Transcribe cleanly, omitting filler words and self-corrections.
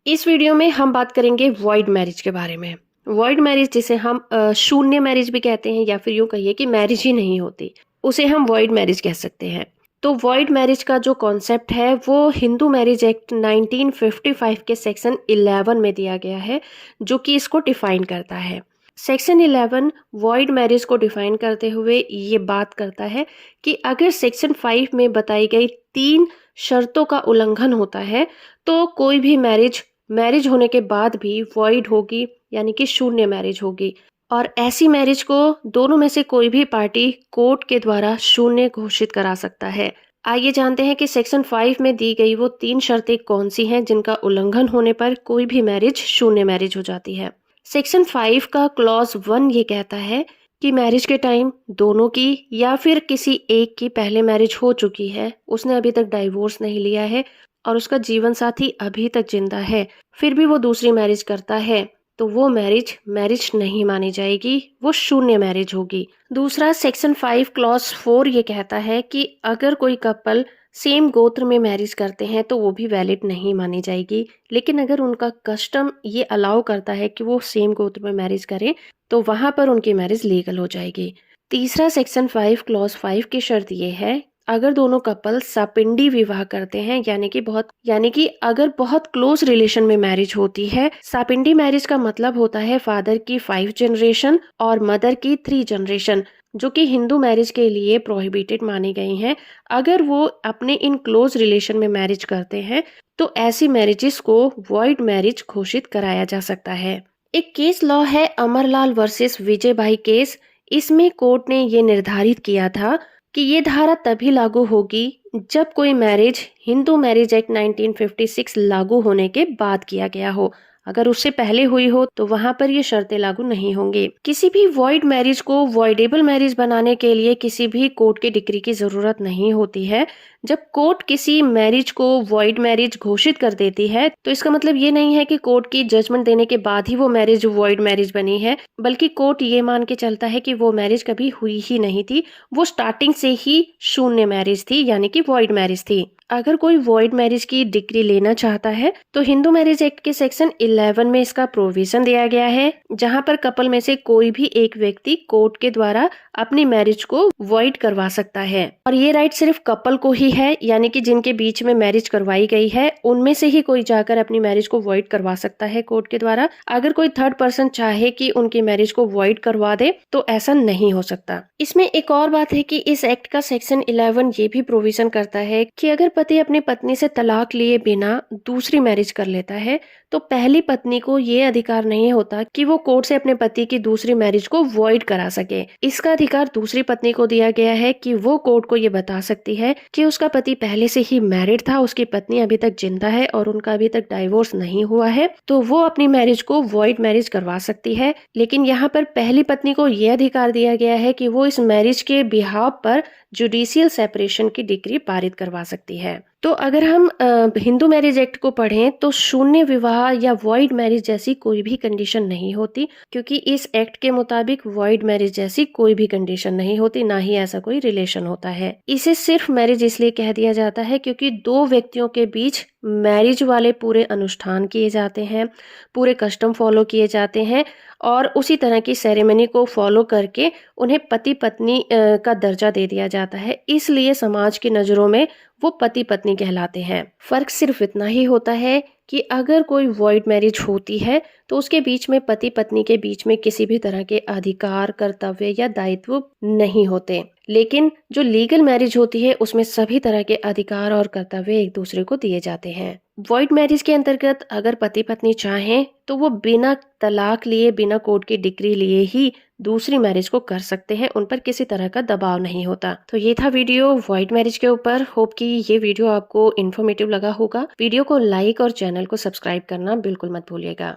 इस वीडियो में हम बात करेंगे वॉइड मैरिज के बारे में। वॉइड मैरिज जिसे हम शून्य मैरिज भी कहते हैं या फिर यूं कहिए कि मैरिज ही नहीं होती, उसे हम वॉइड मैरिज कह सकते हैं। तो वॉइड मैरिज का जो कॉन्सेप्ट है वो हिंदू मैरिज एक्ट 1955 के सेक्शन 11 में दिया गया है, जो कि इसको डिफाइन करता है। सेक्शन 11 वॉइड मैरिज को डिफाइन करते हुए ये बात करता है कि अगर सेक्शन 5 में बताई गई 3 शर्तों का उल्लंघन होता है तो कोई भी मैरिज मैरिज होने के बाद भी वॉइड होगी, यानी कि शून्य मैरिज होगी। और ऐसी मैरिज को दोनों में से कोई भी पार्टी कोर्ट के द्वारा शून्य घोषित करा सकता है। आइए जानते हैं कि सेक्शन 5 में दी गई वो 3 शर्तें कौन सी हैं जिनका उल्लंघन होने पर कोई भी मैरिज शून्य मैरिज हो जाती है। सेक्शन 5 का क्लॉज 1 ये कहता है कि मैरिज के टाइम दोनों की या फिर किसी एक की पहले मैरिज हो चुकी है, उसने अभी तक डाइवोर्स नहीं लिया है और उसका जीवन साथी अभी तक जिंदा है, फिर भी वो दूसरी मैरिज करता है, तो वो मैरिज मैरिज नहीं मानी जाएगी, वो शून्य मैरिज होगी। दूसरा सेक्शन 5 क्लॉज 4 ये कहता है कि अगर कोई कपल सेम गोत्र में मैरिज करते हैं तो वो भी वैलिड नहीं मानी जाएगी, लेकिन अगर उनका कस्टम ये अलाउ करता है कि वो सेम गोत्र में मैरिज करें तो वहां पर उनकी मैरिज लीगल हो जाएगी। तीसरा सेक्शन 5 क्लॉज 5 की शर्त ये है, अगर दोनों कपल सपिंडी विवाह करते हैं, यानी कि अगर बहुत क्लोज रिलेशन में मैरिज होती है। सपिंडी मैरिज का मतलब होता है फादर की 5 जनरेशन और मदर की 3 जनरेशन, जो कि हिंदू मैरिज के लिए प्रोहिबिटेड मानी गई हैं। अगर वो अपने इन क्लोज रिलेशन में मैरिज करते हैं तो ऐसी मैरिजेस को वॉइड मैरिज घोषित कराया जा सकता है। एक केस लॉ है अमरलाल वर्सेस विजय भाई केस। इसमें कोर्ट ने ये निर्धारित किया था कि ये धारा तभी लागू होगी जब कोई मैरिज हिंदू मैरिज एक्ट 1956 लागू होने के बाद किया गया हो। अगर उससे पहले हुई हो तो वहां पर ये शर्तें लागू नहीं होंगी। किसी भी वॉइड मैरिज को वॉइडेबल मैरिज बनाने के लिए किसी भी कोर्ट की डिक्री की जरूरत नहीं होती है। जब कोर्ट किसी मैरिज को वॉइड मैरिज घोषित कर देती है तो इसका मतलब ये नहीं है कि कोर्ट की जजमेंट देने के बाद ही वो मैरिज वॉइड मैरिज बनी है, बल्कि कोर्ट ये मान के चलता है कि वो मैरिज कभी हुई ही नहीं थी, वो स्टार्टिंग से ही शून्य मैरिज थी, यानी कि वॉइड मैरिज थी। अगर कोई वॉइड मैरिज की डिग्री लेना चाहता है तो हिंदू मैरिज एक्ट के सेक्शन 11 में इसका प्रोविजन दिया गया है, जहां पर कपल में से कोई भी एक व्यक्ति कोर्ट के द्वारा अपनी मैरिज को वॉइड करवा सकता है। और ये राइट सिर्फ कपल को ही है, यानी कि जिनके बीच में मैरिज करवाई गई है उनमें से ही कोई जाकर अपनी मैरिज को वॉइड करवा सकता है कोर्ट के द्वारा। अगर कोई थर्ड पर्सन चाहे कि उनकी मैरिज को वॉइड करवा दे तो ऐसा नहीं हो सकता। इसमें एक और बात है कि इस एक्ट का सेक्शन 11 ये भी प्रोविजन करता है कि अगर पति अपनी पत्नी से तलाक लिए बिना दूसरी मैरिज कर लेता है तो पहली पत्नी को ये अधिकार नहीं होता कि वो कोर्ट से अपने पति की दूसरी मैरिज को वॉइड करा सके। इसका अधिकार दूसरी पत्नी को दिया गया है कि वो कोर्ट को ये बता सकती है कि उसका पति पहले से ही मैरिड था, उसकी पत्नी अभी तक जिंदा है और उनका अभी तक डाइवोर्स नहीं हुआ है, तो वो अपनी मैरिज को वॉइड मैरिज करवा सकती है। लेकिन यहाँ पर पहली पत्नी को यह अधिकार दिया गया है कि वो इस मैरिज के बिहाफ पर जुडिशियल सेपरेशन की डिक्री पारित करवा सकती है। तो अगर हम हिंदू मैरिज एक्ट को पढ़ें तो शून्य विवाह या वॉइड मैरिज जैसी कोई भी कंडीशन नहीं होती, क्योंकि इस एक्ट के मुताबिक वॉइड मैरिज जैसी कोई भी कंडीशन नहीं होती, ना ही ऐसा कोई रिलेशन होता है। इसे सिर्फ मैरिज इसलिए कह दिया जाता है क्योंकि दो व्यक्तियों के बीच मैरिज वाले पूरे अनुष्ठान किए जाते हैं, पूरे कस्टम फॉलो किए जाते हैं और उसी तरह की सेरेमनी को फॉलो करके उन्हें पति पत्नी का दर्जा दे दिया जाता है। इसलिए समाज की नजरों में वो पति पत्नी कहलाते हैं। फर्क सिर्फ इतना ही होता है कि अगर कोई वॉइड मैरिज होती है तो उसके बीच में पति पत्नी के बीच में किसी भी तरह के अधिकार, कर्तव्य या दायित्व नहीं होते। लेकिन जो लीगल मैरिज होती है उसमें सभी तरह के अधिकार और कर्तव्य एक दूसरे को दिए जाते हैं। वॉइड मैरिज के अंतर्गत अगर पति पत्नी चाहें तो वो बिना तलाक लिए, बिना कोर्ट की डिक्री लिए ही दूसरी मैरिज को कर सकते हैं, उन पर किसी तरह का दबाव नहीं होता। तो ये था वीडियो वॉइड मैरिज के ऊपर। होप कि ये वीडियो आपको इन्फॉर्मेटिव लगा होगा। वीडियो को लाइक और चैनल को सब्सक्राइब करना बिल्कुल मत भूलिएगा।